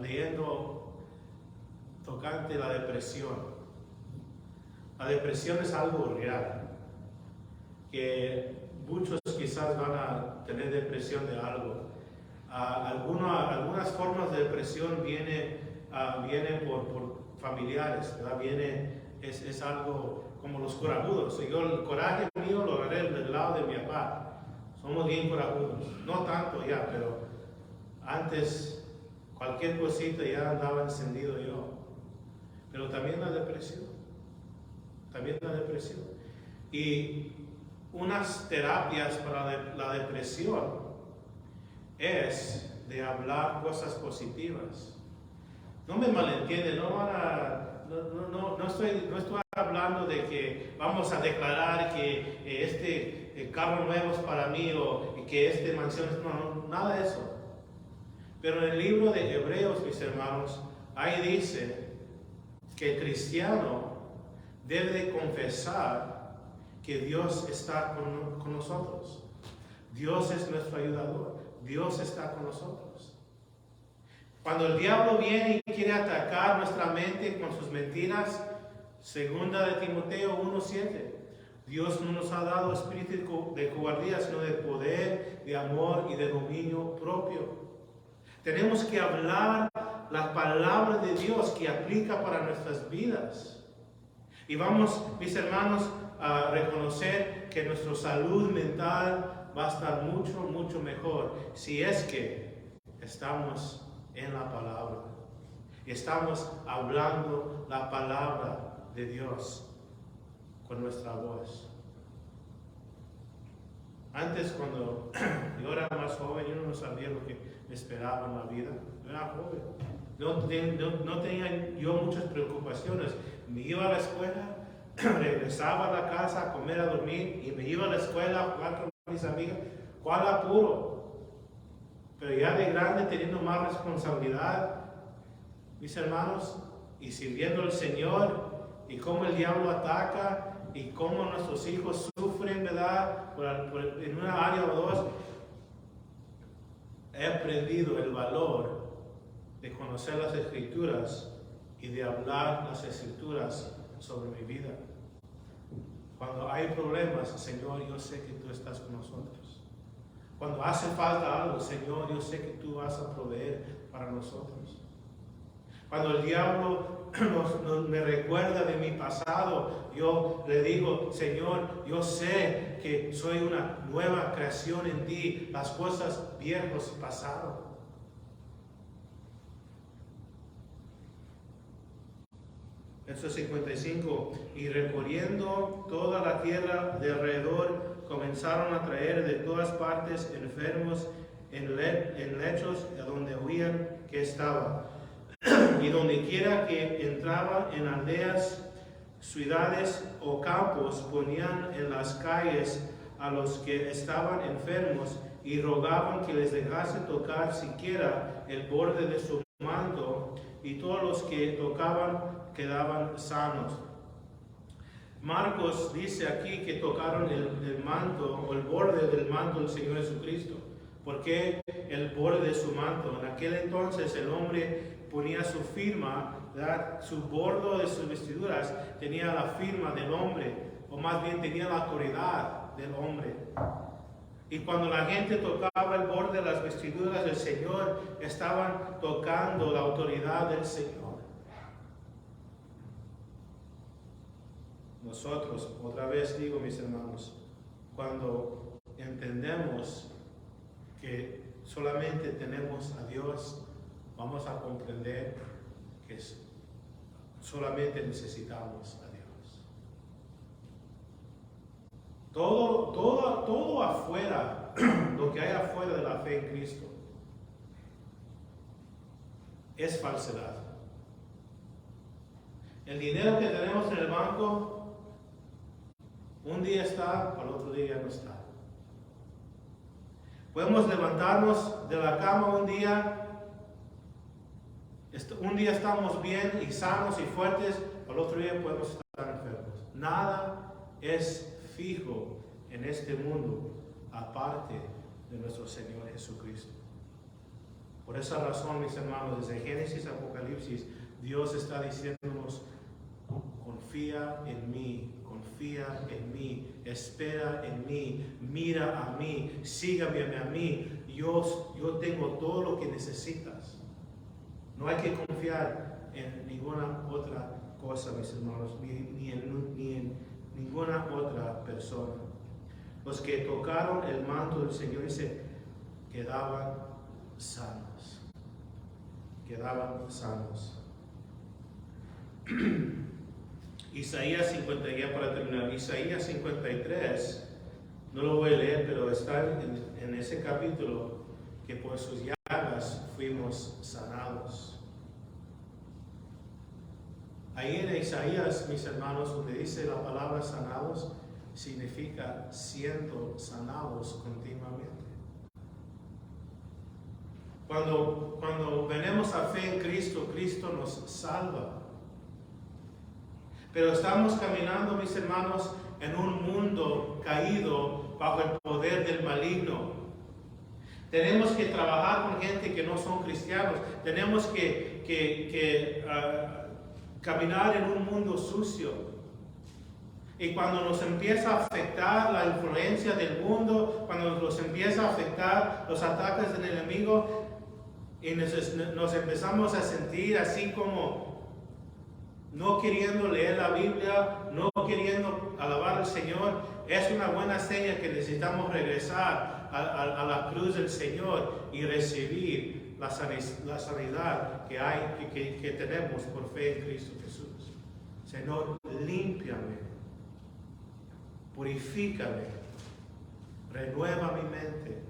S1: leyendo tocante la depresión. La depresión es algo real, que muchos quizás van a tener depresión de algo. Algunas formas de depresión vienen por familiares, ¿verdad? Es algo como los corajudos. Yo el coraje mío lo agarré del lado de mi papá. Somos bien corajudos, no tanto ya, pero antes cualquier cosita ya andaba encendido yo. Pero también la depresión, Y unas terapias para la depresión es de hablar cosas positivas. No me malentienden, no estoy hablando de que vamos a declarar que este carro nuevo es para mí o que esta mansión es... No, nada de eso. Pero en el libro de Hebreos, mis hermanos, ahí dice que el cristiano debe de confesar que Dios está con nosotros. Dios es nuestro ayudador. Dios está con nosotros. Cuando el diablo viene y quiere atacar nuestra mente con sus mentiras, segunda de Timoteo 1:7, Dios no nos ha dado espíritu de cobardía, sino de poder, de amor y de dominio propio. Tenemos que hablar la palabra de Dios que aplica para nuestras vidas. Y vamos, mis hermanos, a reconocer que nuestra salud mental va a estar mucho, mucho mejor si es que estamos en la palabra. Estamos hablando la palabra de Dios con nuestra voz. Antes, cuando yo era más joven, yo no sabía lo que me esperaba en la vida. Yo era joven. No tenía yo muchas preocupaciones. Me iba a la escuela, regresaba a la casa a comer, a dormir, y me iba a la escuela a jugar con mis amigas. ¿Cuál apuro? Pero ya de grande, teniendo más responsabilidad, mis hermanos, y sirviendo al Señor, y cómo el diablo ataca, y cómo nuestros hijos sufren, ¿verdad? En una área o dos, he aprendido el valor de conocer las Escrituras y de hablar las Escrituras sobre mi vida. Cuando hay problemas, Señor, yo sé que tú estás con nosotros. Cuando hace falta algo, Señor, yo sé que tú vas a proveer para nosotros. Cuando el diablo me recuerda de mi pasado, yo le digo, Señor, yo sé que soy una nueva creación en ti. Las cosas viejas pasaron. Verso 55. Y recorriendo toda la tierra de alrededor, comenzaron a traer de todas partes enfermos en lechos a donde oían que estaba. Y donde quiera que entraban en aldeas, ciudades o campos, ponían en las calles a los que estaban enfermos y rogaban que les dejase tocar siquiera el borde de su manto, y todos los que tocaban quedaban sanos. Marcos dice aquí que tocaron el manto o el borde del manto del Señor Jesucristo. ¿Por qué el borde de su manto? En aquel entonces el hombre ponía su firma, ¿verdad? Su bordo de sus vestiduras tenía la firma del hombre, o más bien tenía la autoridad del hombre. Y cuando la gente tocaba el borde de las vestiduras del Señor, estaban tocando la autoridad del Señor. Nosotros, otra vez digo, mis hermanos, cuando entendemos que solamente tenemos a Dios, vamos a comprender que solamente necesitamos a Dios. Todo afuera, lo que hay afuera de la fe en Cristo, es falsedad. El dinero que tenemos en el banco, un día está, al otro día no está. Podemos levantarnos de la cama un día estamos bien y sanos y fuertes, al otro día podemos estar enfermos. Nada es fijo en este mundo aparte de nuestro Señor Jesucristo. Por esa razón, mis hermanos, desde Génesis a Apocalipsis, Dios está diciéndonos: confía en mí, espera en mí, mira a mí, sígame a mí. Yo tengo todo lo que necesitas. No hay que confiar en ninguna otra cosa, mis hermanos, ni en ninguna otra persona. Los que tocaron el manto del Señor quedaban sanos. Quedaban sanos. Isaías 50, ya para terminar, Isaías 53, no lo voy a leer, pero está en ese capítulo, que por sus llagas fuimos sanados. Ahí en Isaías, mis hermanos, donde dice la palabra sanados, significa siendo sanados continuamente. Cuando venimos a fe en Cristo, Cristo nos salva. Pero estamos caminando, mis hermanos, en un mundo caído bajo el poder del maligno. Tenemos que trabajar con gente que no son cristianos. Tenemos que caminar en un mundo sucio. Y cuando nos empieza a afectar la influencia del mundo, cuando nos empieza a afectar los ataques del enemigo, y nos empezamos a sentir así como no queriendo leer la Biblia, no queriendo alabar al Señor, es una buena señal que necesitamos regresar a la cruz del Señor y recibir la sanidad que tenemos por fe en Cristo Jesús. Señor, límpiame, purifícame, renueva mi mente,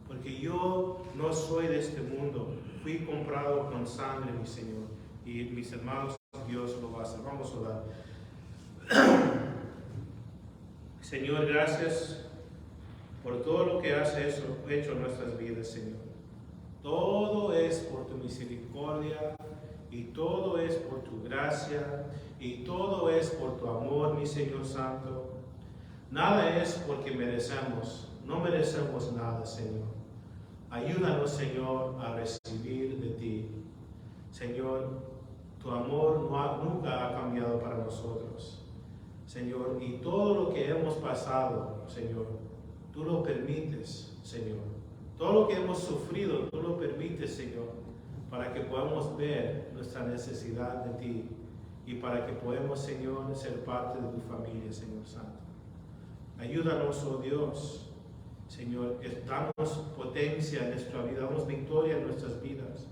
S1: porque yo no soy de este mundo, fui comprado con sangre, mi Señor, y mis hermanos, Dios lo va a hacer. Vamos a orar. Señor, gracias por todo lo que has hecho en nuestras vidas, Señor. Todo es por tu misericordia y todo es por tu gracia y todo es por tu amor, mi Señor Santo. Nada es porque merecemos, no merecemos nada, Señor. Ayúdanos, Señor, a recibir de ti. Señor, tu amor nunca ha cambiado para nosotros, Señor, y todo lo que hemos pasado, Señor, tú lo permites, Señor. Todo lo que hemos sufrido, tú lo permites, Señor, para que podamos ver nuestra necesidad de ti y para que podamos, Señor, ser parte de tu familia, Señor Santo. Ayúdanos, oh Dios, Señor, damos potencia en nuestra vida, damos victoria en nuestras vidas,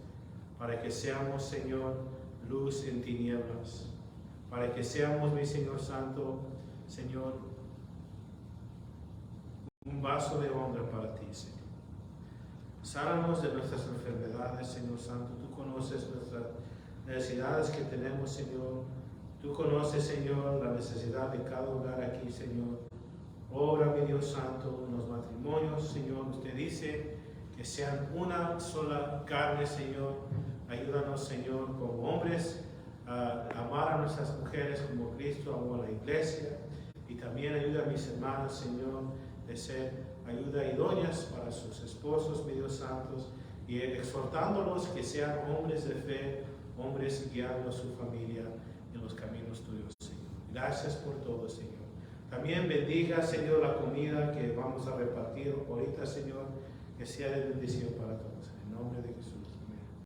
S1: para que seamos, Señor, luz en tinieblas, para que seamos, mi Señor Santo, Señor, un vaso de honra para ti, Señor. Sánanos de nuestras enfermedades, Señor Santo. Tú conoces nuestras necesidades que tenemos, Señor. Tú conoces, Señor, la necesidad de cada hogar aquí, Señor. Obra, mi Dios Santo, en los matrimonios, Señor. Usted dice que sean una sola carne, Señor. Ayúdanos, Señor, como hombres, a amar a nuestras mujeres como Cristo amó a la iglesia. Y también ayuda a mis hermanos, Señor, de ser ayuda idóneas para sus esposos, mi Dios santos, y exhortándolos que sean hombres de fe, hombres guiando a su familia en los caminos tuyos, Señor. Gracias por todo, Señor. También bendiga, Señor, la comida que vamos a repartir ahorita, Señor, que sea de bendición para todos. En el nombre de Jesús.